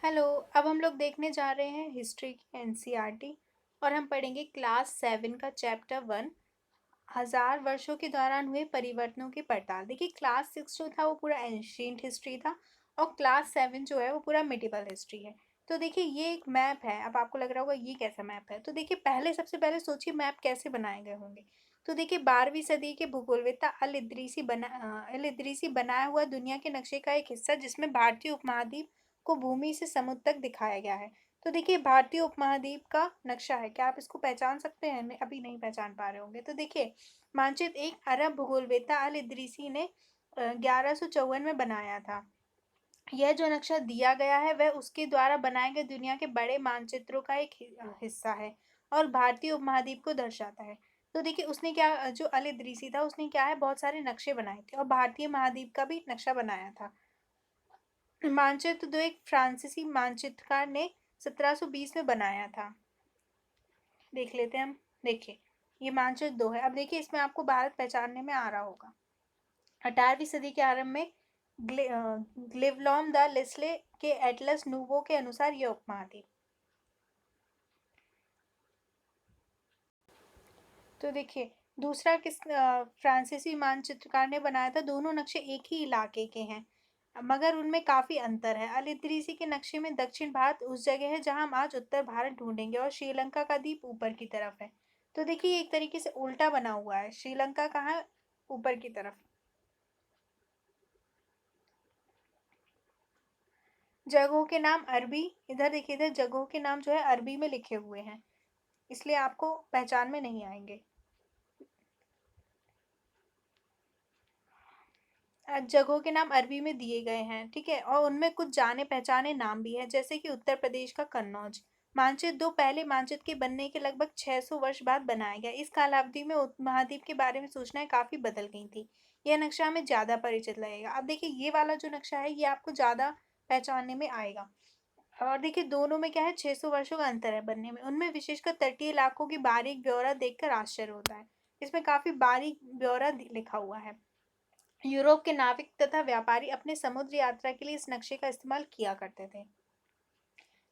Hello. अब हम लोग देखने जा रहे हैं हिस्ट्री की एनसीईआरटी और हम पढ़ेंगे क्लास 7 का चैप्टर 1 हजार वर्षों के दौरान हुए परिवर्तनों की पड़ताल। देखिए क्लास 6 जो था वो पूरा एंशियंट हिस्ट्री था और क्लास 7 जो है वो पूरा मिडिवल हिस्ट्री है। तो देखिए ये एक मैप है। अब आपको लग रहा होगा ये कैसा मैप है। तो देखिए पहले सबसे पहले सोचिए मैप कैसे बनाए गए होंगे। तो देखिए 12वीं सदी के भूगोलवेत्ता अल इदरीसी बनाया हुआ दुनिया के नक्शे का एक हिस्सा जिसमें भारतीय उपमहाद्वीप को भूमि से समुद्र तक दिखाया गया है। तो देखिए भारतीय उपमहाद्वीप का नक्शा है। क्या आप इसको पहचान सकते हैं? अभी नहीं पहचान पा रहे होंगे। तो देखिए मानचित्र एक अरब भूगोलवेत्ता अल इदरीसी ने 1154 में बनाया था। यह जो नक्शा दिया गया है वह उसके द्वारा बनाए गए दुनिया के बड़े मानचित्रों का एक हिस्सा है और भारतीय उपमहाद्वीप को दर्शाता है। तो देखिए उसने क्या, जो अल इदरीसी था उसने क्या है, बहुत सारे नक्शे बनाए थे और भारतीय महाद्वीप का भी नक्शा बनाया था। मानचित्र दो एक फ्रांसीसी मानचित्रकार ने 1720 में बनाया था। देख लेते हैं हम। देखिए ये मानचित्र दो है। अब देखिए इसमें आपको भारत पहचानने में आ रहा होगा। 18वीं सदी के आरंभ में ग्लिवलॉम द लेस्ले के एटलस नूवो के अनुसार यह उपमहाद्वीप। तो देखिए दूसरा फ्रांसीसी मानचित्रकार ने बनाया था। दोनों नक्शे एक ही इलाके के हैं मगर उनमें काफी अंतर है। अल इदरीसी के नक्शे में दक्षिण भारत उस जगह है जहां हम आज उत्तर भारत ढूंढेंगे और श्रीलंका का द्वीप ऊपर की तरफ है। तो देखिए एक तरीके से उल्टा बना हुआ है। श्रीलंका कहाँ है? ऊपर की तरफ। जगहों के नाम अरबी, इधर देखिए इधर जगहों के नाम जो है अरबी में लिखे हुए हैं, इसलिए आपको पहचान में नहीं आएंगे। जगहों के नाम अरबी में दिए गए हैं, ठीक है, और उनमें कुछ जाने पहचाने नाम भी हैं, जैसे कि उत्तर प्रदेश का कन्नौज। मानचित्र दो पहले मानचित्र के बनने के लगभग 600 वर्ष बाद बनाया गया। इस कालावधि में उपमहाद्वीप के बारे में सूचनाएं काफी बदल गई थी। यह नक्शा हमें ज्यादा परिचित लगेगा। अब देखिए ये वाला जो नक्शा है ये आपको ज्यादा पहचानने में आएगा। और देखिए दोनों में क्या है, 600 वर्षों का अंतर है बनने में। उनमें विशेषकर तटीय इलाकों की बारीक ब्यौरा देखकर आश्चर्य होता है। इसमें काफी बारीक ब्यौरा लिखा हुआ है। यूरोप के नाविक तथा व्यापारी अपने समुद्र यात्रा के लिए इस नक्शे का इस्तेमाल किया करते थे।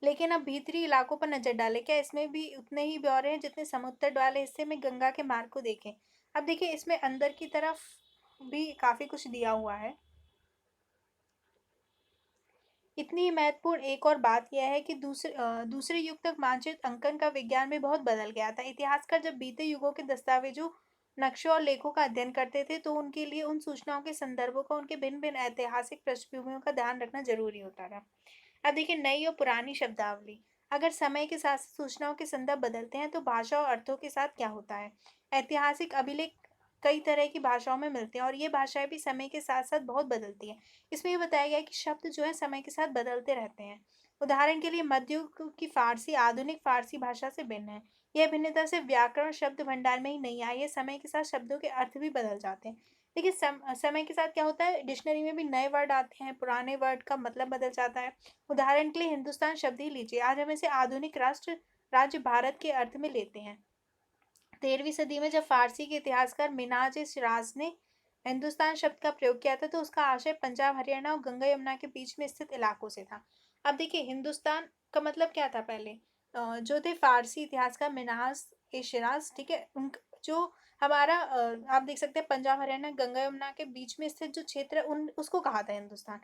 लेकिन अब भीतरी इलाकों पर नजर डालें, क्या इसमें भी उतने ही ब्यौरे हैं जितने समुद्र तट वाले हिस्से में गंगा के मार्ग को देखें। अब देखिए इसमें अंदर की तरफ भी काफी कुछ दिया हुआ है। इतनी ही महत्वपूर्ण एक और बात यह है कि दूसरे युग तक मानचित्र अंकन का विज्ञान में बहुत बदल गया था। इतिहासकार जब बीते युगों के दस्तावेजों, नक्शों और लेखों का अध्ययन करते थे तो उनके लिए उन सूचनाओं के संदर्भों का, उनके भिन्न भिन्न ऐतिहासिक पृष्ठभूमियों का ध्यान रखना जरूरी होता था। अब देखिए नई और पुरानी शब्दावली। अगर समय के साथ सूचनाओं के संदर्भ बदलते हैं तो भाषा और अर्थों के साथ क्या होता है। ऐतिहासिक अभिलेख कई तरह की भाषाओं में मिलते हैं और ये भाषाएं भी समय के साथ साथ बहुत बदलती हैं। इसमें ये बताया गया है कि शब्द जो है समय के साथ बदलते रहते हैं। उदाहरण के लिए मध्ययुग की फारसी आधुनिक फारसी भाषा से भिन्न है। यह भिन्नता सिर्फ व्याकरण शब्द भंडार में ही नहीं आई है, समय के साथ शब्दों के अर्थ भी बदल जाते हैं। देखिए समय के साथ क्या होता है, डिक्शनरी में भी नए वर्ड आते हैं, पुराने वर्ड का मतलब बदल जाता है। उदाहरण के लिए हिंदुस्तान शब्द ही लीजिए, आज हम इसे आधुनिक राष्ट्र राज्य भारत के अर्थ में लेते हैं। 13वीं सदी में जब फारसी के इतिहासकार मिन्हाज ए शिराज ने हिंदुस्तान शब्द का प्रयोग किया था तो उसका आशय पंजाब हरियाणा और गंगा यमुना के बीच में स्थित इलाकों से था। अब देखिए हिंदुस्तान का मतलब क्या था पहले। जो थे फारसी इतिहासकार मिन्हाज ए शिराज, ठीक है, उन जो हमारा आप देख सकते हैं पंजाब हरियाणा गंगा यमुना के बीच में स्थित जो क्षेत्र है उन उसको कहा था हिंदुस्तान।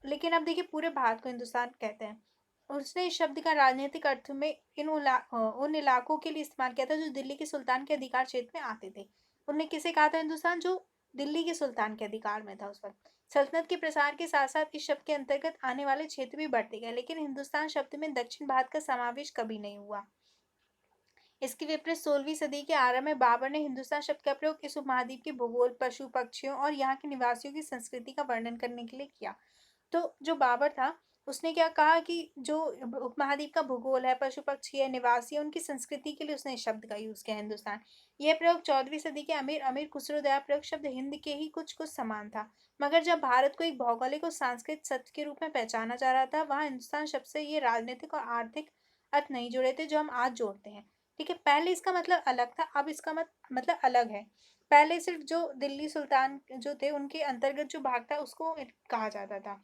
लेकिन अब देखिए पूरे भारत को हिंदुस्तान कहते हैं। उसने इस शब्द का राजनीतिक अर्थ में उन इलाकों के लिए इस्तेमाल किया था जो दिल्ली के सुल्तान के अधिकार क्षेत्र में आते थे। उन्होंने किसे कहा था हिंदुस्तान? जो दिल्ली के सुल्तान के अधिकार में था उस वक्त। सल्तनत के प्रसार के साथ साथ इस शब्द के अंतर्गत आने वाले क्षेत्र भी बढ़ते गए, लेकिन हिंदुस्तान शब्द में दक्षिण भारत का समावेश कभी नहीं हुआ। इसके विपरीत 16वीं सदी के आरंभ में बाबर ने हिंदुस्तान शब्द का प्रयोग इस उपमहाद्वीप के भूगोल, पशु पक्षियों और यहाँ के निवासियों की संस्कृति का वर्णन करने के लिए किया। तो जो बाबर था उसने क्या कहा कि जो उपमहाद्वीप का भूगोल है, पशु पक्षी है, निवासी है, उनकी संस्कृति के लिए उसने इस शब्द का यूज किया हिंदुस्तान। यह प्रयोग 14वीं सदी के अमीर अमीर खुसरो दया प्रयोग शब्द हिंद के ही कुछ कुछ समान था। मगर जब भारत को एक भौगोलिक और सांस्कृतिक सत्य के रूप में पहचाना जा रहा था वहाँ हिंदुस्तान शब्द से ये राजनीतिक और आर्थिक अर्थ नहीं जुड़े थे जो हम आज जोड़ते हैं। ठीक है, पहले इसका मतलब अलग था, अब इसका मतलब अलग है। पहले सिर्फ जो दिल्ली सुल्तान जो थे उनके अंतर्गत जो भाग था उसको कहा जाता था।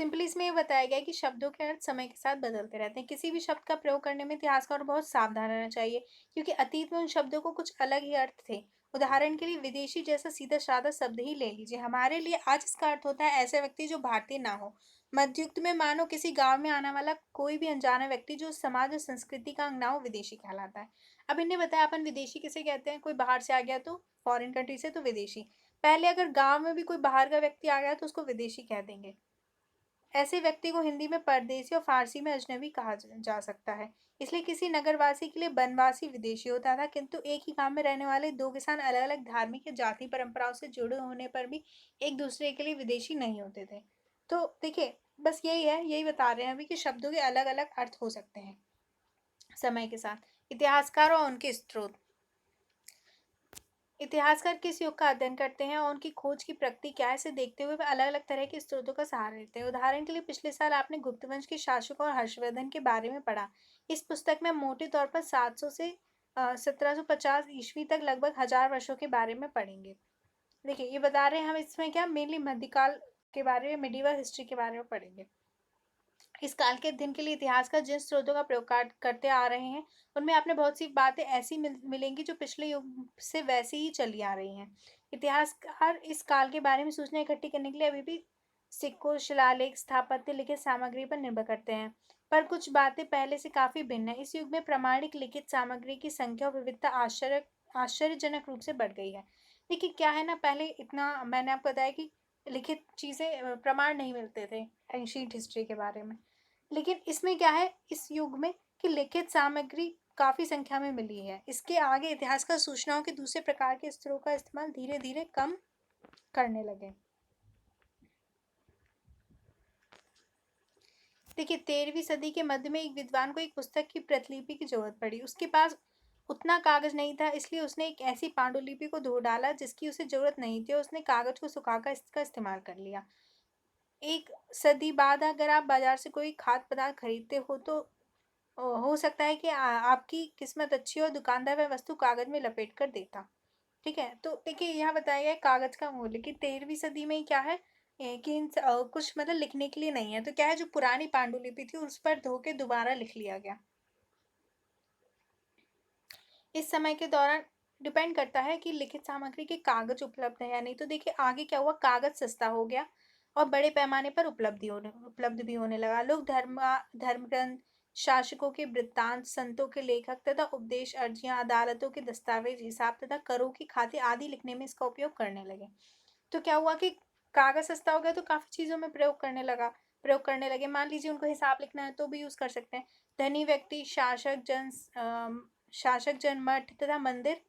सिंपली इसमें ये बताया गया है कि शब्दों के अर्थ समय के साथ बदलते रहते हैं। किसी भी शब्द का प्रयोग करने में इतिहासकार बहुत सावधान रहना चाहिए, क्योंकि अतीत में उन शब्दों को कुछ अलग ही अर्थ थे। उदाहरण के लिए विदेशी जैसा सीधा-साधा शब्द ही ले लीजिए। हमारे लिए आज इसका अर्थ होता है ऐसा व्यक्ति जो भारतीय ना हो। मध्य युग में मानो किसी गाँव में आने वाला कोई भी अनजाना व्यक्ति जो समाज और संस्कृति का अंग ना हो, विदेशी कहलाता है। अब इन्हें बताया अपन विदेशी किसे कहते हैं? कोई बाहर से आ गया तो फॉरेन कंट्री से तो विदेशी। पहले अगर गाँव में भी कोई बाहर का व्यक्ति आ गया तो उसको विदेशी कह देंगे। ऐसे व्यक्ति को हिंदी में परदेसी और फारसी में अजनबी कहा जा सकता है। इसलिए किसी नगरवासी के लिए बनवासी विदेशी होता था, किंतु एक ही गांव में रहने वाले दो किसान अलग अलग धार्मिक या जाति परंपराओं से जुड़े होने पर भी एक दूसरे के लिए विदेशी नहीं होते थे। तो देखिए, बस यही है, यही बता रहे हैं अभी कि शब्दों के अलग अलग अर्थ हो सकते हैं समय के साथ। इतिहासकार और उनके स्रोत। इतिहासकार किस युग का अध्ययन करते हैं और उनकी खोज की प्रकृति क्या है, इसे देखते हुए वे अलग अलग तरह के स्रोतों का सहारा लेते हैं। उदाहरण के लिए पिछले साल आपने गुप्त वंश के शासकों और हर्षवर्धन के बारे में पढ़ा। इस पुस्तक में मोटे तौर पर 700 से 1750 ईस्वी तक लगभग 1000 वर्षों के बारे में पढ़ेंगे। देखिए, ये बता रहे हैं हम इसमें क्या मेनली मध्यकाल के बारे में, मिडिवल हिस्ट्री के बारे में पढ़ेंगे। इस काल के अध्ययन के लिए इतिहासकार जिन स्रोतों का प्रयोग करते आ रहे हैं, उनमें आपने बहुत सी बातें ऐसी मिलेंगी जो पिछले युग से वैसी ही चली आ रही हैं। इतिहासकार इस काल के बारे में सूचना इकट्ठी करने के लिए अभी भी सिक्कों, शिलालेख, स्थापत्य, लिखित सामग्री पर निर्भर करते हैं। पर कुछ बातें पहले से काफी भिन्न है। इस युग में प्रमाणिक लिखित सामग्री की संख्या और विविधता आश्चर्यजनक रूप से बढ़ गई है। देखिए, क्या है ना, पहले इतना मैंने आपको बताया कि लिखित चीजें प्रमाण नहीं मिलते थे एंशिएंट हिस्ट्री के बारे में। लेकिन इसमें क्या है इस युग में कि लिखित सामग्री काफी संख्या में मिली है। इसके आगे इतिहासकार सूचनाओं के दूसरे प्रकार के स्रोतों का इस्तेमाल धीरे धीरे कम करने लगे। देखिए, 13वीं सदी के मध्य में एक विद्वान को एक पुस्तक की प्रतिलिपि की जरूरत पड़ी। उसके पास उतना कागज नहीं था, इसलिए उसने एक ऐसी पांडुलिपि को धो डाला जिसकी उसे जरूरत नहीं थी और उसने कागज को सुखाकर इसका इस्तेमाल कर लिया। एक सदी बाद अगर आप बाजार से कोई खाद्य पदार्थ खरीदते हो तो हो सकता है कि आपकी किस्मत अच्छी हो, दुकानदार वह वस्तु कागज में लपेट कर देता। ठीक है, तो देखिए यहाँ बताया गया है कागज का मूल्य कि 13वीं सदी में क्या है कि कुछ मतलब लिखने के लिए नहीं है, तो क्या है जो पुरानी पांडुलिपि थी उस पर धो के दोबारा लिख लिया गया। इस समय के दौरान डिपेंड करता है कि लिखित सामग्री के कागज उपलब्ध है या नहीं। तो देखिए आगे क्या हुआ, कागज सस्ता हो गया और बड़े पैमाने पर उपलब्ध भी होने लगा। लोग धर्म ग्रंथ, शासकों के वृत्तांत, संतों के लेखक तथा उपदेश अर्जियां, अदालतों के दस्तावेज, हिसाब तथा करों की खाते आदि लिखने में इसका उपयोग करने लगे। तो क्या हुआ कि कागज सस्ता हो गया तो काफी चीजों में प्रयोग करने लगे। मान लीजिए उनको हिसाब लिखना है तो भी यूज कर सकते हैं। धनी व्यक्ति, शासक जन, मठ तथा मंदिर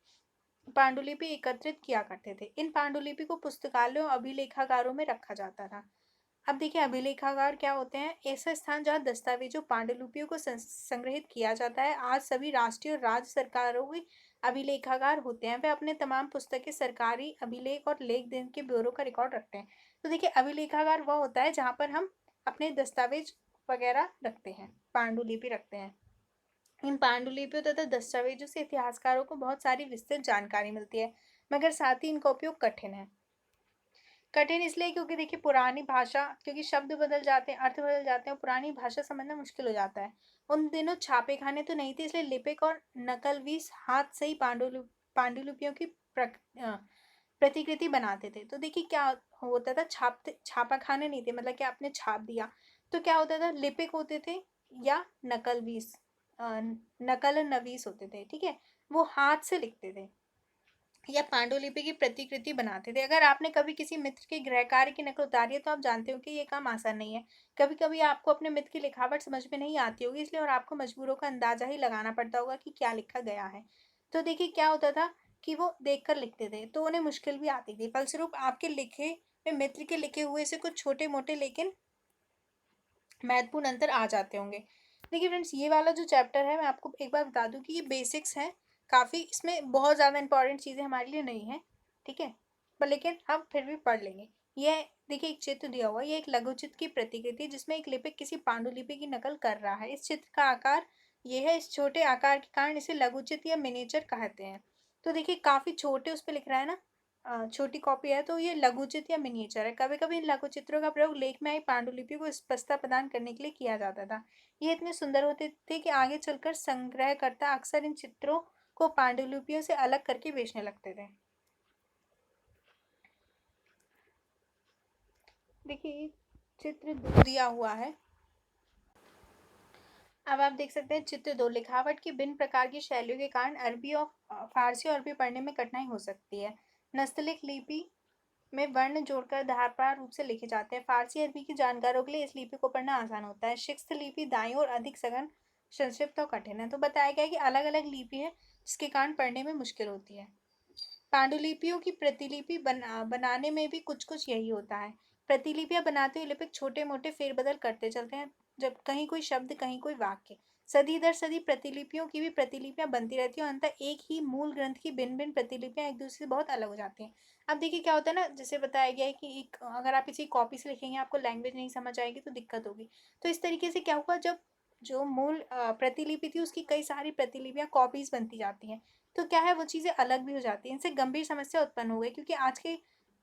पांडुलिपि एकत्रित किया करते थे। इन पांडुलिपि को पुस्तकालयों, अभिलेखागारों में रखा जाता था। अब देखिए अभिलेखागार क्या होते हैं, ऐसा स्थान जहाँ दस्तावेजों, पांडुलिपियों को संग्रहित किया जाता है। आज सभी राष्ट्रीय और राज्य सरकारों के अभिलेखागार होते हैं। वे अपने तमाम पुस्तकें, सरकारी अभिलेख और लेख देन के ब्यूरो का रिकॉर्ड रखते हैं। तो देखिए अभिलेखागार वह होता है जहाँ पर हम अपने दस्तावेज वगैरह रखते हैं, पांडुलिपि रखते हैं। इन पांडुलिपियों तथा दस्तावेजों से इतिहासकारों को बहुत सारी विस्तृत जानकारी मिलती है, मगर साथ ही इनका उपयोग कठिन है। कठिन इसलिए क्योंकि देखिए पुरानी भाषा, क्योंकि शब्द बदल जाते हैं, अर्थ बदल जाते हैं और पुरानी भाषा समझना मुश्किल हो जाता है। उन दिनों छापे खाने तो नहीं थे, इसलिए लिपिक और नकलवीस हाथ से ही पांडुलिपियों की प्रतिकृति बनाते थे। तो देखिए क्या होता था, छापा खाने नहीं थे, मतलब कि आपने छाप दिया। तो क्या होता था, लिपिक होते थे या नकलवीस, नकल नवीस होते थे, ठीक है, वो हाथ से लिखते थे या पांडुलिपि की प्रतिकृति बनाते थे। अगर आपने कभी किसी मित्र के गृह कार्य की नकल उतारी है तो आप जानते हो कि ये काम आसान नहीं है। कभी कभी आपको अपने मित्र की लिखावट समझ में नहीं आती होगी, इसलिए और आपको मजबूरों का अंदाजा ही लगाना पड़ता होगा कि क्या लिखा गया है। तो देखिए क्या होता था कि वो देखकर लिखते थे तो उन्हें मुश्किल भी आती थी। फलस्वरूप आपके लिखे में मित्र के लिखे हुए से कुछ छोटे मोटे लेकिन महत्वपूर्ण अंतर आ जाते होंगे। देखिए फ्रेंड्स, ये वाला जो चैप्टर है मैं आपको एक बार बता दूं कि ये बेसिक्स हैं काफ़ी, इसमें बहुत ज़्यादा इंपॉर्टेंट चीज़ें हमारे लिए नहीं है, ठीक है, पर लेकिन हम फिर भी पढ़ लेंगे। ये देखिए एक चित्र दिया हुआ है, ये एक लघु चित्र की प्रतिकृति जिसमें एक लिपिक किसी पांडुलिपि की नकल कर रहा है। इस चित्र का आकार ये है, इस छोटे आकार के कारण इसे लघु चित्र या मिनिएचर कहते हैं। तो देखिए काफ़ी छोटे उस पर लिख रहा है ना, छोटी कॉपी है तो ये लघुचित्र या मिनिएचर है। कभी-कभी इन लघु चित्रों का प्रयोग लेख में आई पांडुलिपियों को स्पष्टता प्रदान करने के लिए किया जाता था। ये इतने सुंदर होते थे कि आगे चलकर संग्रहकर्ता अक्सर इन चित्रों को पांडुलिपियों से अलग करके बेचने लगते थे। देखिए, चित्र 2 दिया हुआ है। अब आप देख सकते हैं चित्र 2, लिखावट की भिन्न प्रकार की शैलियों के कारण अरबी और फारसी और अरबी पढ़ने में कठिनाई हो सकती है। नस्तलिक लिपि में वर्ण जोड़कर धारदार रूप से लिखे जाते हैं। फारसी अरबी के जानकारों के लिए इस लिपि को पढ़ना आसान होता है। शिक्त लिपि दाईं और अधिक सघन, संक्षिप्त और कठिन है। तो बताया गया है कि अलग अलग लिपि है जिसके कारण पढ़ने में मुश्किल होती है। पांडुलिपियों की प्रतिलिपि बनाने में भी कुछ कुछ यही होता है। प्रतिलिपियां बनाते हुए लिपिक छोटे मोटे फेरबदल करते चलते हैं, जब कहीं कोई शब्द कहीं कोई वाक्य। सदी दर सदी प्रतिलिपियों की भी प्रतिलिपियां बनती रहती हैं और अंततः एक ही मूल ग्रंथ की भिन्न भिन्न प्रतिलिपियां एक दूसरे से बहुत अलग हो जाती हैं। अब देखिए क्या होता है ना, जैसे बताया गया है कि एक अगर आप इसी कॉपी से लिखेंगे आपको लैंग्वेज नहीं समझ आएगी तो दिक्कत होगी। तो इस तरीके से क्या हुआ, जब जो मूल प्रतिलिपि थी उसकी कई सारी प्रतिलिपियां कॉपीज बनती जाती हैं, तो क्या है वो चीज़ें अलग भी हो जाती हैं। इनसे गंभीर समस्या उत्पन्न हो गई क्योंकि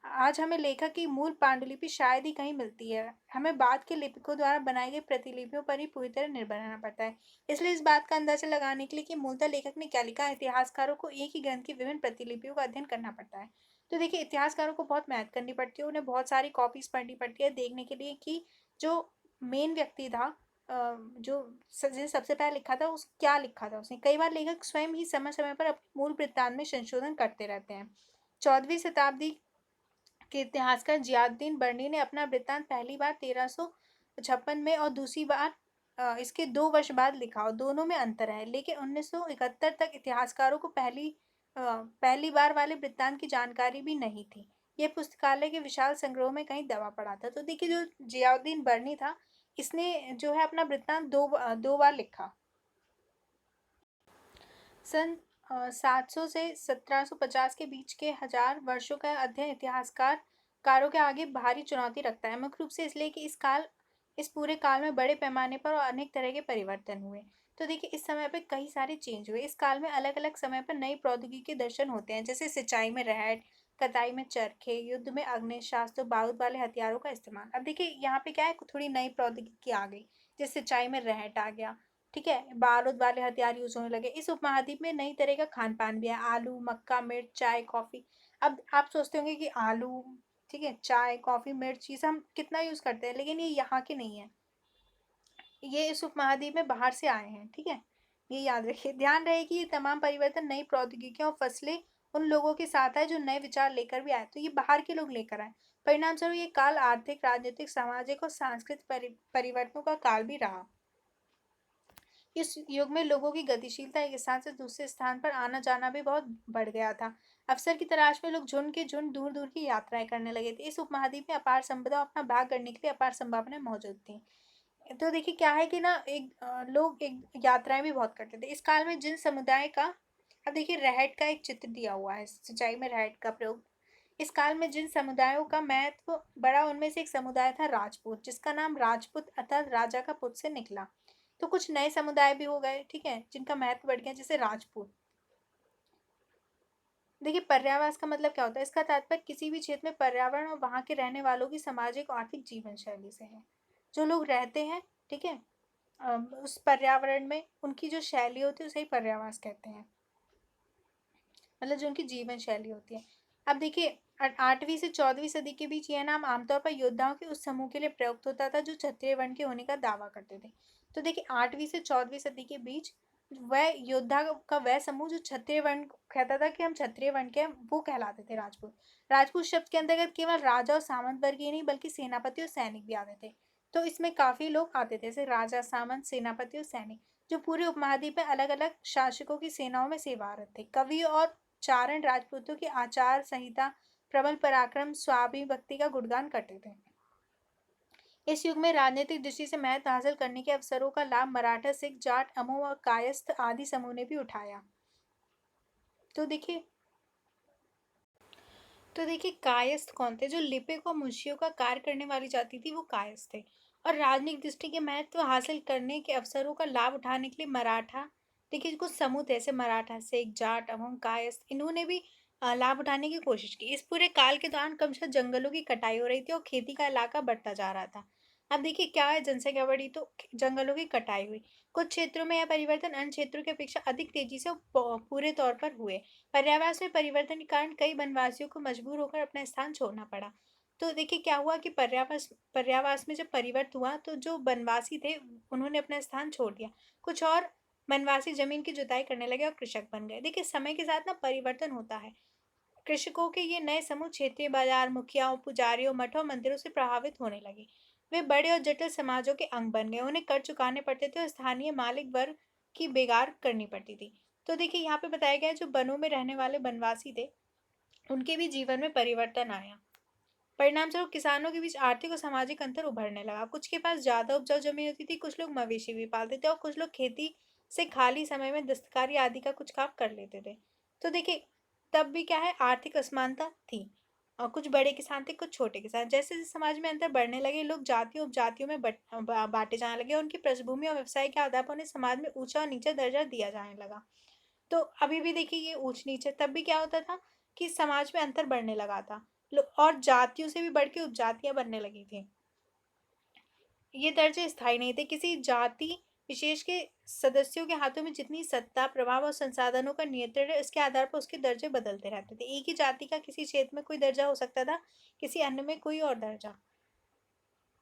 आज हमें लेखक की मूल पांडुलिपि शायद ही कहीं मिलती है। हमें बाद के लेखकों द्वारा बनाई गई प्रतिलिपियों पर ही पूरी तरह निर्भर रहना पड़ता है। इसलिए इस बात का अंदाजा लगाने के लिए कि मूलतः लेखक ने क्या लिखा, इतिहासकारों को एक ही ग्रंथ की विभिन्न प्रतिलिपियों का अध्ययन करना पड़ता है। तो देखिए, इतिहासकारों को बहुत मेहनत करनी पड़ती है, उन्हें बहुत सारी कॉपीज पढ़नी पड़ती है देखने के लिए कि जो मेन व्यक्ति था, जो जिसने सबसे पहले लिखा था उस क्या लिखा था उसने। कई बार लेखक स्वयं ही समय समय पर अपने मूल वृत्तांत में संशोधन करते रहते हैं। 14वीं शताब्दी के इतिहासकार जियाउद्दीन बर्नी ने अपना वृत्तांत पहली बार 1356 में और दूसरी बार इसके 2 वर्ष बाद लिखा, और दोनों में अंतर है। लेकिन 1971 तक इतिहासकारों को पहली बार वाले वृत्तांत की जानकारी भी नहीं थी। यह पुस्तकालय के विशाल संग्रह में कहीं दबा पड़ा था। तो देखिए, जो जियाउद्दीन बर्नी था, इसने जो है अपना वृत्तांत दो बार लिखा। सन 700 से 1750 के बीच के 1000 वर्षों का अध्ययन इतिहासकारों के आगे भारी चुनौती रखता है, मुख्य रूप से इसलिए कि इस पूरे काल में बड़े पैमाने पर और अनेक तरह के परिवर्तन हुए। तो देखिए, इस समय पे कई सारे चेंज हुए। इस काल में अलग अलग समय पर नई प्रौद्योगिकी के दर्शन होते हैं, जैसे सिंचाई में रहट, कताई में चरखे, युद्ध में अग्निशास्त्र, बारूद वाले हथियारों का इस्तेमाल। अब देखिए यहाँ पे क्या है, थोड़ी नई प्रौद्योगिकी आ गई, जैसे सिंचाई में रहट आ गया, ठीक है, बारूद वाले हथियार यूज होने लगे। इस उपमहाद्वीप में नई तरह का खान पान भी है, आलू, मक्का, मिर्च, चाय, कॉफी। अब आप सोचते होंगे कि आलू, ठीक है, चाय, कॉफी, मिर्च, ये सब हम कितना यूज करते हैं, लेकिन ये यहाँ के नहीं है, ये इस उपमहाद्वीप में बाहर से आए हैं, ठीक है। ये याद रखिए। ध्यान रहे कि ये तमाम परिवर्तन नई प्रौद्योगिकियों और फसलें उन लोगों के साथ है जो नए विचार लेकर भी आए, तो ये बाहर के लोग लेकर आए। परिणाम स्वरूप ये काल आर्थिक, राजनीतिक, सामाजिक और सांस्कृतिक परिवर्तनों का काल भी रहा। इस युग में लोगों की गतिशीलता, एक स्थान से दूसरे स्थान पर आना जाना भी बहुत बढ़ गया था। अवसर की तलाश में लोग झुंड के झुंड दूर दूर की यात्राएं करने लगे थे। इस उपमहाद्वीप में अपार संपदा और अपना भाग करने के लिए अपार संभावनाएं मौजूद थी। तो देखिए क्या है कि ना, लोग एक यात्राएं भी बहुत करते थे इस काल में। जिन समुदाय का, अब देखिए रहट का एक चित्र दिया हुआ है, सिंचाई में रहट का प्रयोग। इस काल में जिन समुदायों का महत्व बड़ा, उनमें से एक समुदाय था राजपूत, जिसका नाम राजपूत अर्थात राजा का पुत्र से निकला। तो कुछ नए समुदाय भी हो गए, ठीक है, जिनका महत्व बढ़ गया, जैसे राजपूत। देखिए, पर्यावास का मतलब क्या होता है, इसका तात्पर्य किसी भी क्षेत्र में पर्यावरण और वहां के रहने वालों की सामाजिक और आर्थिक जीवन शैली से है। जो लोग रहते हैं, ठीक है, उस पर्यावरण में उनकी जो शैली होती है उसे ही पर्यावास कहते हैं, मतलब जो उनकी जीवन शैली होती है। अब देखिए, 8वीं से 14वीं सदी के बीच यह नाम आमतौर पर योद्धाओं के उस समूह के लिए प्रयुक्त होता था जो क्षत्रिय वर्ण के होने का दावा करते थे। तो देखिए, 8वीं से 14वीं सदी के बीच वह योद्धा का वह समूह जो क्षत्रिय वर्ण कहता था कि हम क्षत्रिय वर्ण के हैं, वो कहलाते थे राजपूत। राजपूत शब्द के अंतर्गत केवल राजा और सामंत वर्ग ही नहीं बल्कि सेनापति और सैनिक भी आते थे। तो इसमें काफी लोग आते थे, जैसे राजा, सामंत, सेनापति और सैनिक, जो पूरे उपमहाद्वीप में अलग अलग शासकों की सेनाओं में सेवारत थे। कवि और चारण राजपूतों की आचार संहिता, प्रबल पराक्रम, स्वाभिभक्ति का गुणगान करते थे। इस युग में राजनीतिक दृष्टि से महत्व हासिल करने के अवसरों का लाभ मराठा, सिख, जाट, अमो और कायस्थ आदि समूह ने भी उठाया। तो देखिए कायस्थ कौन थे, जो लिपिक और मुंशियों का कार्य करने वाली जाति थी, वो कायस्थ थे। और राजनीतिक दृष्टि के महत्व हासिल करने के अवसरों का लाभ उठाने के लिए मराठा, देखिए कुछ समूह थे, जैसे मराठा, सिख, जाट, अमोम, कायस्थ, इन्होंने भी लाभ उठाने की कोशिश की। इस पूरे काल के दौरान क्रमशः जंगलों की कटाई हो रही थी और खेती का इलाका बढ़ता जा रहा था। अब देखिए क्या है, जनसंख्या बढ़ी तो जंगलों की कटाई हुई। कुछ क्षेत्रों में यह परिवर्तन अन्य क्षेत्रों की अपेक्षा अधिक तेजी से पूरे तौर पर हुए। पर्यावरण में परिवर्तन के कारण कई वनवासियों को मजबूर होकर अपना स्थान छोड़ना पड़ा। तो देखिए क्या हुआ कि पर्यावास में जब परिवर्तन हुआ तो जो वनवासी थे उन्होंने अपना स्थान छोड़ दिया। कुछ और वनवासी जमीन की जुताई करने लगे और कृषक बन गए। देखिए समय के साथ ना परिवर्तन होता है। कृषकों के ये नए समूह क्षेत्रीय बाजार, मुखियाओं, पुजारियों, मठों, मंदिरों से प्रभावित होने लगे। वे बड़े और जटिल समाजों के अंग बन गए। उन्हें कर चुकाने पड़ते थे और स्थानीय मालिक वर्ग की बेगार करनी पड़ती थी। तो देखिए यहाँ पे बताया गया है, जो वनों में रहने वाले वनवासी थे उनके भी जीवन में परिवर्तन आया। परिणाम स्वरूप किसानों के बीच आर्थिक और सामाजिक अंतर उभरने लगा। कुछ के पास ज्यादा उपजाऊ जमीन होती थी, कुछ लोग मवेशी भी पालते थे और कुछ लोग खेती से खाली समय में दस्तकारी आदि का कुछ काम कर लेते थे। तो देखिए तब भी क्या है, आर्थिक असमानता थी और कुछ बड़े किसान थे, कुछ छोटे किसान। जैसे जैसे समाज में अंतर बढ़ने लगे, लोग जातियों उपजातियों में बांटे जाने लगे। उनकी पृष्ठभूमि और व्यवसाय के आधार पर उन्हें समाज में ऊंचा और नीचा दर्जा दिया जाने लगा। तो अभी भी देखिए ये ऊंच नीच है। तब भी क्या होता था कि समाज में अंतर बढ़ने लगा था। और जातियों से भी बढ़ के उपजातियां बनने लगी थी। ये दर्जे स्थायी नहीं थे। किसी जाति विशेष के सदस्यों के हाथों में जितनी सत्ता, प्रभाव और संसाधनों का नियंत्रण है, इसके आधार पर उसके दर्जे बदलते रहते थे। एक ही जाति का किसी क्षेत्र में कोई दर्जा हो सकता था, किसी अन्य में कोई और दर्जा।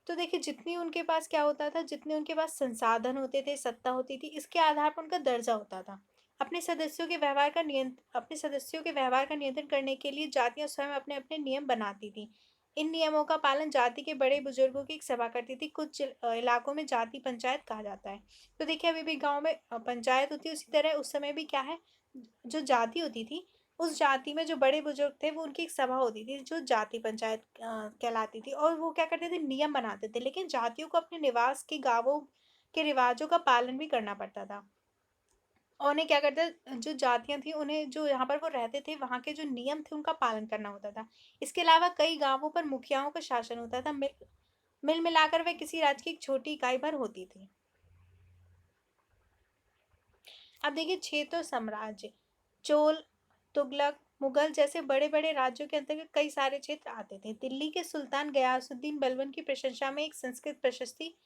तो देखिए जितनी उनके पास क्या होता था, जितने उनके पास संसाधन होते थे, सत्ता होती थी, इसके आधार पर उनका दर्जा होता था। अपने सदस्यों के व्यवहार का नियंत्रण करने के लिए जातियां स्वयं अपने अपने नियम बनाती थी। इन नियमों का पालन जाति के बड़े बुजुर्गों की एक सभा करती थी। कुछ इलाकों में जाति पंचायत कहा जाता है। तो देखिए अभी भी गांव में पंचायत होती है, उसी तरह उस समय भी क्या है, जो जाति होती थी, उस जाति में जो बड़े बुजुर्ग थे वो उनकी एक सभा होती थी जो जाति पंचायत कहलाती थी। और वो क्या करते थे, नियम बनाते थे। लेकिन जातियों को अपने निवास के गांवों के रिवाजों का पालन भी करना पड़ता था। और उन्हें क्या करते, जो जातियां थी उन्हें, जो यहाँ पर वो रहते थे वहाँ के जो नियम थे उनका पालन करना होता था। इसके अलावा कई गांवों पर मुखियाओं का शासन होता था। मिल मिलाकर वे किसी राज्य की एक छोटी इकाई भर होती थी। अब देखिए क्षेत्र और साम्राज्य। चोल, तुगलक, मुगल जैसे बड़े बड़े राज्यों के अंतर्गत कई सारे क्षेत्र आते थे। दिल्ली के सुल्तान गयासुद्दीन बलबन की प्रशंसा में एक संस्कृत प्रशस्ति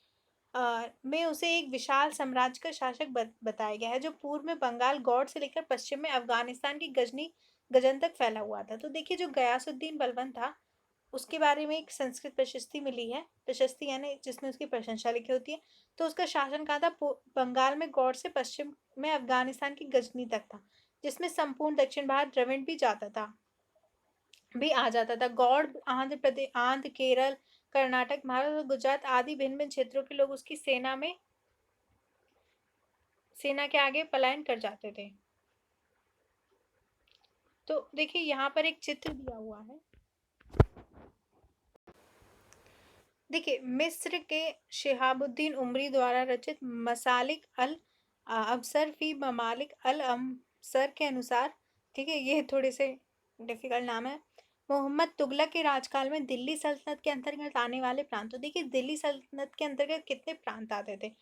में उसे एक विशाल साम्राज्य का शासक बताया गया है, जो पूर्व में बंगाल गौड़ से लेकर पश्चिम में अफगानिस्तान की गजन तक फैला हुआ था। तो देखिए जो गयासुद्दीन बलबन था उसके बारे में एक संस्कृत प्रशस्ति मिली है। प्रशस्ति यानी जिसमें उसकी प्रशंसा लिखी होती है। तो उसका शासन कहाँ था, बंगाल में गौड़ से पश्चिम में अफगानिस्तान की गजनी तक था, जिसमें संपूर्ण दक्षिण भारत द्रविड़ भी आ जाता था। गौड़ आंध्र प्रदेश, आंध्र, केरल, कर्नाटक, महाराष्ट्र और गुजरात आदि भिन्न भिन्न क्षेत्रों के लोग उसकी सेना के आगे पलायन कर जाते थे। तो देखिए यहाँ पर एक चित्र दिया हुआ है। देखिए मिस्र के शिहाबुद्दीन उमरी द्वारा रचित मसालिक अल अबसर फी ममालिक अल अमसर के अनुसार, ठीक है, ये थोड़े से डिफिकल्ट नाम है। मोहम्मद तुगलक के राजकाल में दिल्ली सल्तनत के अंतर्गत आने वाले प्रांत, तो देखिए दिल्ली सल्तनत के अंतर्गत कितने प्रांत आते थे,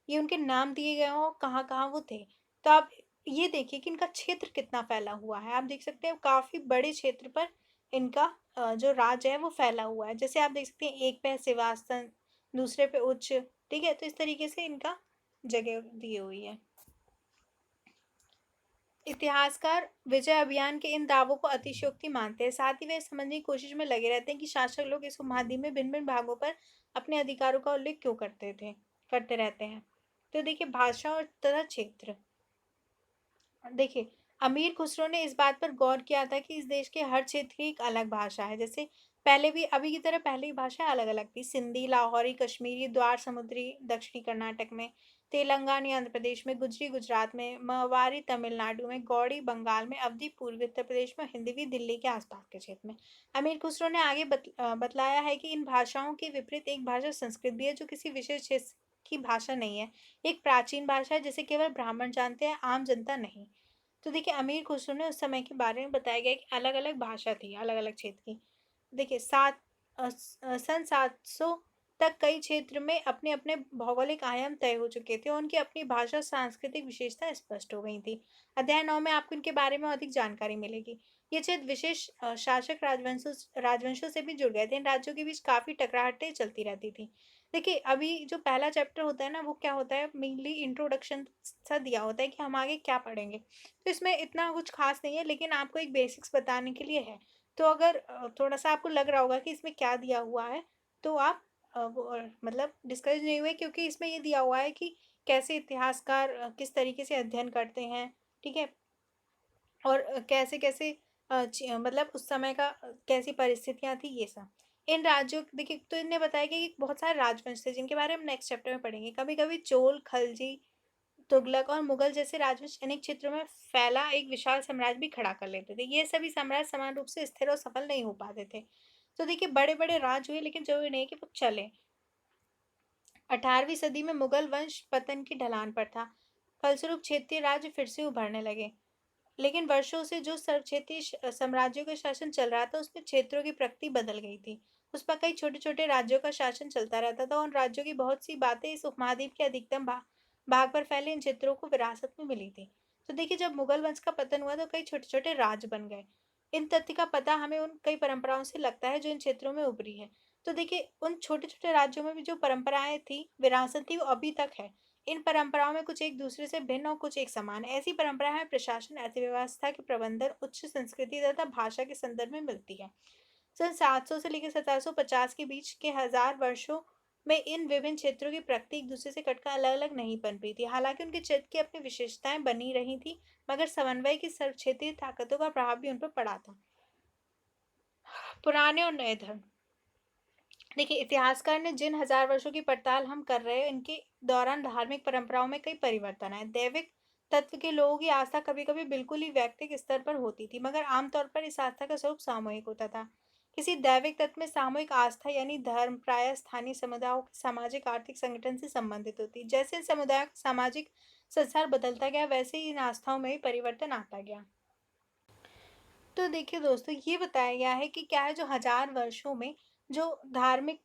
ये उनके नाम दिए गए हो, कहाँ कहाँ वो थे। तो आप ये देखिए कि इनका क्षेत्र कितना फैला हुआ है। आप देख सकते हैं काफी बड़े क्षेत्र पर इनका जो राज्य है वो फैला हुआ है। जैसे आप देख सकते हैं एक पे सिवासन, दूसरे पे उच्च, ठीक है। तो इस तरीके से इनका जगह दी हुई है। इतिहासकार विजय अभियान के इन दावों को अतिशयोक्ति मानते हैं। साथ ही वे समझने की कोशिश में लगे रहते हैं कि शासक लोग इस उपमहाद्वीप में भिन्न भिन्न भागों पर अपने अधिकारों का उल्लेख क्यों करते रहते हैं। तो देखिए भाषा और तथा क्षेत्र। देखिए अमीर खुसरो ने इस बात पर गौर किया था कि इस देश के हर क्षेत्र की एक अलग भाषा है। जैसे पहले भी, अभी की तरह पहले की भाषाएं अलग अलग थी। सिंधी, लाहौरी, कश्मीरी, द्वार समुद्री दक्षिणी कर्नाटक में, तेलंगानी आंध्र प्रदेश में, गुजरी गुजरात में, मवारी तमिलनाडु में, गौड़ी बंगाल में, अवधी पूर्वी उत्तर प्रदेश में, हिंदवी दिल्ली के आसपास के क्षेत्र में। अमीर खुसरो ने आगे बतलाया है कि इन भाषाओं के विपरीत एक भाषा संस्कृत भी है, जो किसी विशेष क्षेत्र की भाषा नहीं है। एक प्राचीन भाषा है जिसे केवल ब्राह्मण जानते हैं, आम जनता नहीं। तो देखिए अमीर खुसरो ने उस समय के बारे में बताया गया कि अलग अलग भाषा थी, अलग अलग क्षेत्र की। देखिए सन 700 तक कई क्षेत्र में अपने अपने भौगोलिक आयाम तय हो चुके थे और उनकी अपनी भाषा सांस्कृतिक विशेषता स्पष्ट हो गई थी। अध्याय 9 में आपको इनके बारे में अधिक जानकारी मिलेगी। ये क्षेत्र विशेष शासक राजवंशों से भी जुड़ गए थे। इन राज्यों के बीच काफ़ी टकराहटें चलती रहती थी। देखिए, अभी जो पहला चैप्टर होता है ना, वो क्या होता है, मेनली इंट्रोडक्शन सा दिया होता है कि हम आगे क्या पढ़ेंगे। तो इसमें इतना कुछ ख़ास नहीं है, लेकिन आपको एक बेसिक्स बताने के लिए है। तो अगर थोड़ा-सा आपको लग रहा होगा कि इसमें क्या दिया हुआ है, तो आप मतलब डिस्करेज नहीं हुए, क्योंकि इसमें ये दिया हुआ है कि कैसे इतिहासकार किस तरीके से अध्ययन करते हैं, ठीक है? और कैसे-कैसे मतलब उस समय का कैसी परिस्थितियाँ थी, ये सब। इन राज्यों देखिए, तो इन्हें बताया गया कि बहुत सारे राजवंश थे जिनके बारे में हम नेक्स्ट चैप्टर में पढ़ेंगे। कभी-कभी चोल, खलजी, तुगलक और मुगल जैसे राजवंश अनेक क्षेत्रों में फैला एक विशाल साम्राज्य भी खड़ा कर लेते थे। ये सभी साम्राज्य समान रूप से स्थिर और सफल नहीं हो पाते थे। तो देखिए, बड़े-बड़े राज हुए, लेकिन ज़रूरी नहीं कि वो चलें। 18वीं सदी में मुगल वंश पतन की ढलान पर था। फलस्वरूप क्षेत्रीय राज्य फिर से उभरने लगे। लेकिन वर्षों से जो सर्व क्षेत्रीय साम्राज्यों का शासन चल रहा था, उसमें क्षेत्रों की प्रकृति बदल गई थी। उस पर कई छोटे-छोटे राज्यों का शासन चलता रहता था। उन राज्यों की बहुत सी बातें इस उपमहाद्वीप के अधिकतम भाग पर फैले इन क्षेत्रों को विरासत में मिली थी। तो देखिए, जब मुगल वंश का पतन हुआ तो कई छोटे-छोटे राज्य बन गए। इन तथ्य का पता हमें उन कई परंपराओं से लगता है जो इन क्षेत्रों में उभरी है। तो देखिए, उन छोटे-छोटे राज्यों में भी जो परंपराएं थी, विरासत थी, वो अभी तक है। इन परंपराओं में कुछ एक दूसरे से भिन्न और कुछ एक समान है। ऐसी परंपराएं हमें प्रशासन, अर्थव्यवस्था के प्रबंधन, उच्च संस्कृति तथा भाषा के संदर्भ में मिलती है। सन 700 से लेकर 1750 के बीच के हजार वर्षों में इन विभिन्न क्षेत्रों की प्रकृति एक दूसरे से कटकर अलग-अलग नहीं पनपी थी। हालांकि उनके क्षेत्र की अपनी विशेषताएं बनी रही थी, मगर समन्वय की सर्व क्षेत्रीय ताकतों का प्रभाव भी उन पर पड़ा था। पुराने और नए धर्म। देखिए, इतिहासकार ने जिन हजार वर्षों की पड़ताल हम कर रहे हैं, इनके दौरान धार्मिक परंपराओं में कई परिवर्तन आए। दैविक तत्व के लोगों की आस्था कभी-कभी बिल्कुल ही व्यक्तिगत स्तर पर होती थी, मगर आमतौर पर इस आस्था का स्वरूप सामूहिक होता था। किसी दैविक तत्व में सामूहिक आस्था यानी धर्म प्रायः स्थानीय समुदायों के सामाजिक आर्थिक संगठन से संबंधित होती। जैसे समुदाय का सामाजिक संसार बदलता गया, वैसे ही इन आस्थाओं में भी परिवर्तन आता गया। तो देखिए दोस्तों, ये बताया गया है कि क्या है, जो हजार वर्षों में जो धार्मिक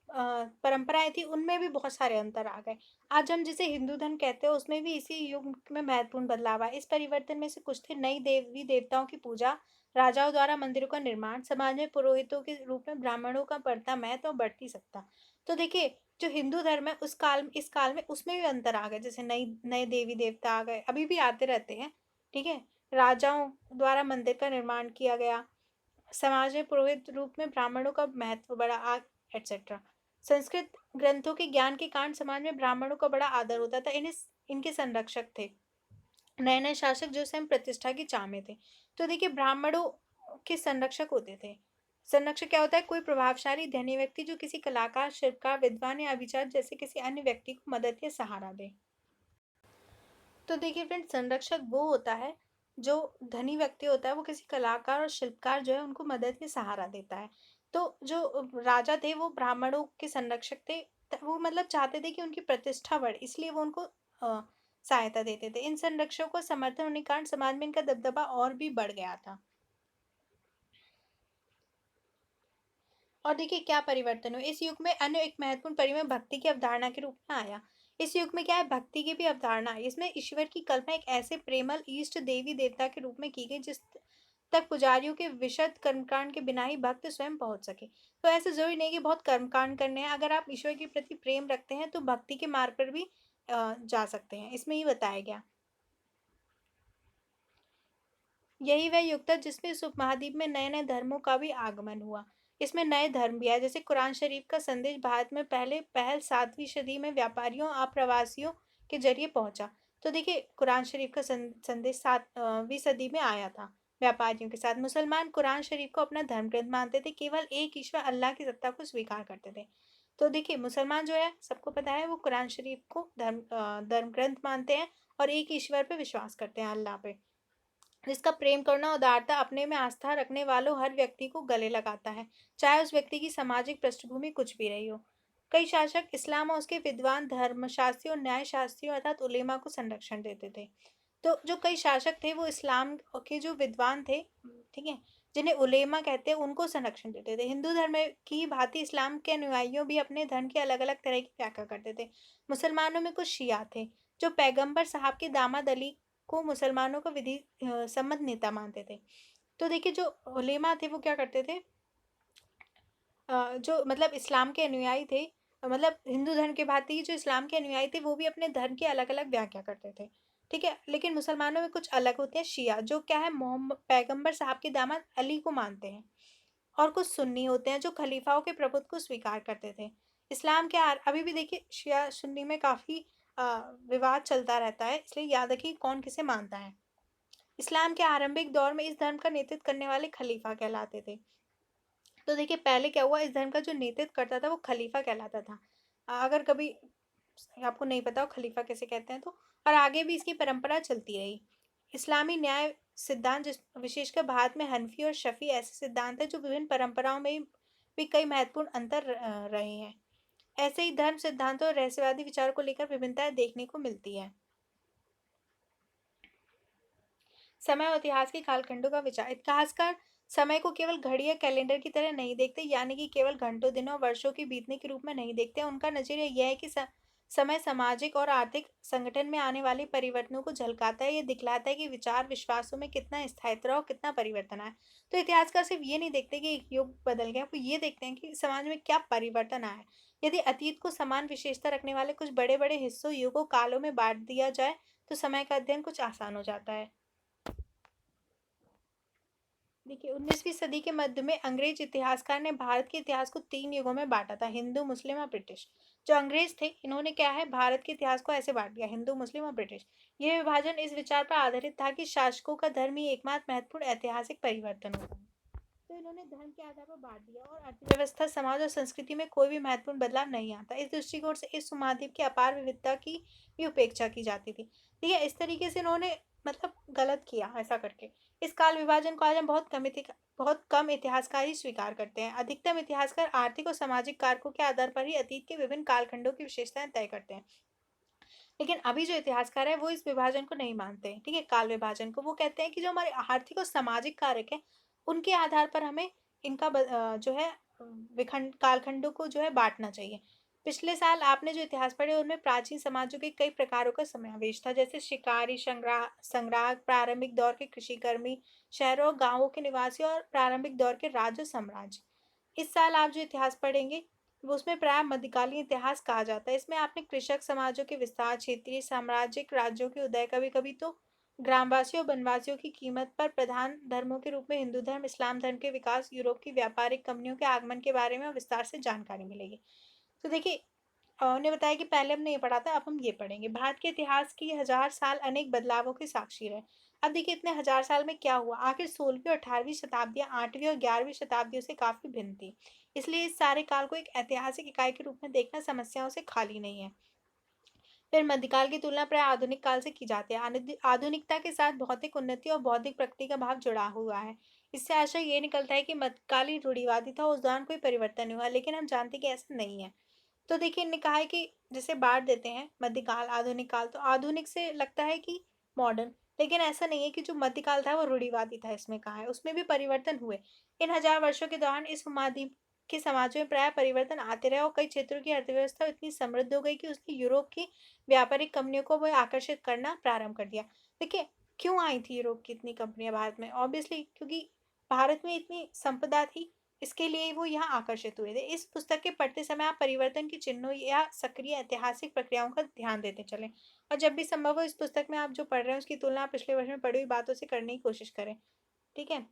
परंपराएं थी, उनमें भी बहुत सारे अंतर आ गए। आज हम जिसे हिंदू धर्म कहते हैं, उसमें भी इसी युग में महत्वपूर्ण बदलाव आए। इस परिवर्तन में से कुछ थे नई देवी देवताओं की पूजा, राजाओं द्वारा मंदिरों का निर्माण, समाज में पुरोहितों के रूप में ब्राह्मणों का बढ़ता महत्व और बढ़ती सत्ता। तो देखिए, जो हिंदू धर्म है इस काल में उसमें भी अंतर आ गए। जैसे नई नए देवी देवता आ गए, अभी भी आते रहते हैं, ठीक है। राजाओं द्वारा मंदिर का निर्माण किया गया, समाज में पुरोहित रूप में ब्राह्मणों का महत्व बढ़ा, एटसेट्रा। संस्कृत ग्रंथों के ज्ञान के कारण समाज में ब्राह्मणों का बड़ा आदर होता था। इन्हें इनके संरक्षक थे नए नए शासक, जो स्वयं प्रतिष्ठा की चाह में थे। तो देखिए, ब्राह्मणों के संरक्षक होते थे। संरक्षक क्या होता है? कोई प्रभावशाली धनी व्यक्ति जो किसी कलाकार, शिल्पकार, विद्वान या अभिजात जैसे किसी अन्य व्यक्ति को मदद या सहारा दे। तो देखिए फ्रेंड, संरक्षक वो होता है जो धनी व्यक्ति होता है, वो किसी कलाकार और शिल्पकार जो है उनको मदद या सहारा देता है। तो जो राजा थे, वो ब्राह्मणों के संरक्षक थे। वो मतलब चाहते थे कि उनकी प्रतिष्ठा बढ़े, इसलिए वो उनको सहायता देते थे। इन संरक्षकों को समर्थन होने के कारण समाज में इनका दबदबा और भी बढ़ गया था। और देखिए, क्या परिवर्तन हुए इस युग में। अन्य एक महत्वपूर्ण परिवर्तन भक्ति की अवधारणा के रूप में आया। इस युग में क्या है, भक्ति की भी अवधारणा है। इसमें ईश्वर की कल्पना एक ऐसे प्रेमल इष्ट देवी देवता के रूप में की गई जिस तक पुजारियों के विशद कर्मकांड के बिना ही भक्त स्वयं पहुंच सके। तो ऐसे जरूरी नहीं कि बहुत कर्मकांड करने हैं। अगर आप ईश्वर के प्रति प्रेम रखते हैं, तो भक्ति के मार्ग पर भी जा सकते हैं। इसमें ही बताया गया। यही वह युग था जिसमें इस उपमहाद्वीप में नए नए धर्मों का भी आगमन हुआ। इसमें नए धर्म भी आए, जैसे कुरान शरीफ का संदेश भारत में पहले पहल 7वीं सदी में व्यापारियों अप्रवासियों के जरिए पहुंचा। तो देखिए, कुरान शरीफ का संदेश 7वीं सदी में आया था व्यापारियों के साथ। मुसलमान कुरान शरीफ को अपना धर्म ग्रंथ मानते थे, केवल एक ईश्वर अल्लाह की सत्ता को स्वीकार करते थे। तो देखिए, मुसलमान जो है, सबको पता है, वो कुरान शरीफ को धर्म ग्रंथ मानते हैं और एक ईश्वर पे विश्वास करते हैं, अल्लाह पे, जिसका प्रेम करुणा उदारता अपने में आस्था रखने वालों हर व्यक्ति को गले लगाता है, चाहे उस व्यक्ति की सामाजिक पृष्ठभूमि कुछ भी रही हो। कई शासक इस्लाम और उसके विद्वान धर्मशास्त्रियों और न्यायशास्त्रियों अर्थात उलेमा को संरक्षण देते थे। तो जो कई शासक थे, वो इस्लाम के जो विद्वान थे, ठीक है, जिन्हें उलेमा कहते हैं, उनको संरक्षण देते थे। हिंदू धर्म की भांति इस्लाम के अनुयायियों भी अपने धर्म की अलग अलग तरह की व्याख्या करते थे। मुसलमानों में कुछ शिया थे, जो पैगंबर साहब के दामाद अली को मुसलमानों का विधि सम्मत नेता मानते थे। तो देखिए जो उलेमा थे वो क्या करते थे, जो मतलब इस्लाम के अनुयायी थे, मतलब हिंदू धर्म के भांति ही जो इस्लाम के अनुयायी थे वो भी अपने धर्म की अलग-अलग व्याख्या करते थे, ठीक है? लेकिन मुसलमानों में कुछ अलग होते हैं, शिया जो क्या है पैगंबर साहब के दामाद अली को मानते हैं, और कुछ सुन्नी होते हैं जो खलीफाओं के प्रभुत्व को स्वीकार करते थे। इस्लाम के अभी भी देखिए शिया सुन्नी में काफ़ी अ, विवाद चलता रहता है, इसलिए याद रखिए कौन किसे मानता है। इस्लाम के आरंभिक दौर में इस धर्म का नेतृत्व करने वाले खलीफा कहलाते थे। तो देखिए पहले क्या हुआ, इस धर्म का जो नेतृत्व करता था वो खलीफा कहलाता था। अगर कभी आपको नहीं पता हो खलीफा किसे कहते हैं तो, और आगे भी इसकी परंपरा चलती रही। इस्लामी न्याय सिद्धांत जिस विशेषकर भारत में हनफी और शफी ऐसे सिद्धांत हैं जो विभिन्न परंपराओं में भी कई महत्वपूर्ण अंतर रहे हैं। ऐसे ही धर्म सिद्धांतों और रहस्यवादी विचारों को लेकर विभिन्नताएं देखने को मिलती है। समय और इतिहास के कालखंडों का विचार, इतिहासकार समय को केवल घड़ी या कैलेंडर की तरह नहीं देखते, यानी कि केवल घंटों दिनों वर्षों के बीतने के रूप में नहीं देखते। उनका नजरिया यह है कि समय सामाजिक और आर्थिक संगठन में आने वाले परिवर्तनों को झलकाता है। ये दिखलाता है कि विचार विश्वासों में कितना स्थायित्व और कितना परिवर्तन आया। तो इतिहासकार सिर्फ ये नहीं देखते कि एक युग बदल गया, वो ये देखते हैं कि समाज में क्या परिवर्तन आया। यदि अतीत को समान विशेषता रखने वाले कुछ बड़े बड़े हिस्सों युगों कालों में बांट दिया जाए तो समय का अध्ययन कुछ आसान हो जाता है। देखिए 19वीं सदी के मध्य में अंग्रेज इतिहासकार ने भारत के इतिहास को 3 युगों में बांटा था, हिंदू, मुस्लिम और ब्रिटिश। जो अंग्रेज थे इन्होंने क्या है भारत के इतिहास को ऐसे बांट दिया, हिंदू, मुस्लिम और ब्रिटिश। ये विभाजन इस विचार पर आधारित था कि शासकों का धर्म ही एकमात्र महत्वपूर्ण ऐतिहासिक परिवर्तन होता है। तो इन्होंने धर्म के आधार पर बांट दिया और अर्थव्यवस्था, समाज और संस्कृति में कोई भी महत्वपूर्ण बदलाव नहीं आता। इस दृष्टिकोण से इस उपमहाद्वीप की अपार विविधता की भी उपेक्षा की जाती थी। ठीक है, इस तरीके से इन्होंने मतलब गलत किया ऐसा करके। इस काल विभाजन को आज हम बहुत कम इतिहासकार ही स्वीकार करते हैं। अधिकतम इतिहासकार आर्थिक और सामाजिक कारकों के आधार पर ही अतीत के विभिन्न कालखंडों की विशेषताएं तय करते हैं। लेकिन अभी जो इतिहासकार है वो इस विभाजन को नहीं मानते हैं, ठीक है, काल विभाजन को। वो कहते हैं कि जो हमारे आर्थिक और सामाजिक कारक हैं उनके आधार पर हमें इनका जो है विखंड कालखंडों को जो है बांटना चाहिए। पिछले साल आपने जो इतिहास पढ़े उनमें प्राचीन समाजों के कई प्रकारों का समावेश था, जैसे शिकारी, संग्राहक, प्रारंभिक दौर के कृषिकर्मी, शहरों और गांवों के निवासी, और प्रारंभिक दौर के राज्य साम्राज्य। इस साल आप जो इतिहास पढ़ेंगे वो उसमें प्राय मध्यकालीन इतिहास कहा जाता है। इसमें आपने कृषक समाजों के विस्तार, क्षेत्रीय साम्राज्यिक राज्यों के उदय, कभी कभी तो ग्रामवासियों और वनवासियों की कीमत पर, प्रधान धर्मों के रूप में हिंदू धर्म, इस्लाम धर्म के विकास, यूरोप की व्यापारिक कंपनियों के आगमन के बारे में विस्तार से जानकारी मिलेगी। तो देखिए उन्हें बताया कि पहले हमने ये पढ़ा था, अब हम ये पढ़ेंगे। भारत के इतिहास की 1000 साल अनेक बदलावों के साक्षी रहे। अब देखिए इतने 1000 साल में क्या हुआ, आखिर 16वीं और 18वीं शताब्दियां 8वीं और 11वीं शताब्दियों से काफी भिन्न थी। इसलिए इस सारे काल को एक ऐतिहासिक इकाई के रूप में देखना समस्याओं से खाली नहीं है। फिर मध्यकाल की तुलना प्राय आधुनिक काल से की जाती है। आधुनिकता के साथ भौतिक उन्नति और बौद्धिक प्रगति का भाव जुड़ा हुआ है। इससे आशय ये निकलता है कि मध्यकालीन रूढ़िवादी था, उस दौरान कोई परिवर्तन नहीं हुआ, लेकिन हम जानते हैं कि ऐसा नहीं है। तो देखिए इनने कहा है कि जैसे बांट देते हैं मध्यकाल, आधुनिक काल, तो आधुनिक से लगता है कि मॉडर्न, लेकिन ऐसा नहीं है कि जो मध्यकाल था वो रूढ़िवादी था, इसमें कहा है उसमें भी परिवर्तन हुए। इन 1000 वर्षों के दौरान इस उपमहाद्वीप के समाजों में प्राय परिवर्तन आते रहे और कई क्षेत्रों की अर्थव्यवस्था इतनी समृद्ध हो गई कि उसने यूरोप की व्यापारिक कंपनियों को वह आकर्षित करना प्रारंभ कर दिया। देखिए क्यों आई थी यूरोप की इतनी कंपनियां भारत में, ऑब्वियसली क्योंकि भारत में इतनी संपदा थी, इसके लिए वो यहाँ आकर्षित हुए थे। इस पुस्तक के पढ़ते समय आप परिवर्तन के चिन्हों या सक्रिय ऐतिहासिक प्रक्रियाओं का ध्यान देते चलें, और जब भी संभव हो इस पुस्तक में आप जो पढ़ रहे हैं उसकी तुलना आप पिछले वर्ष में पढ़ी हुई बातों से करने की कोशिश करें। ठीक है,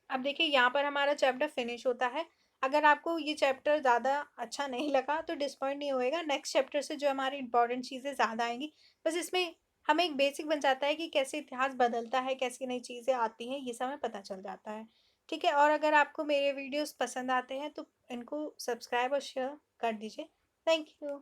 अब देखिए यहाँ पर हमारा चैप्टर फिनिश होता है। अगर आपको ये चैप्टर ज़्यादा अच्छा नहीं लगा तो डिसपॉइंट नहीं होएगा, नेक्स्ट चैप्टर से जो हमारी इंपॉर्टेंट चीज़ें ज़्यादा आएंगी। बस इसमें हमें एक बेसिक बन जाता है कि कैसे इतिहास बदलता है, कैसी नई चीज़ें आती हैं, ये सब हमें पता चल जाता है। ठीक है, और अगर आपको मेरे वीडियोस पसंद आते हैं तो इनको सब्सक्राइब और शेयर कर दीजिए। Thank you.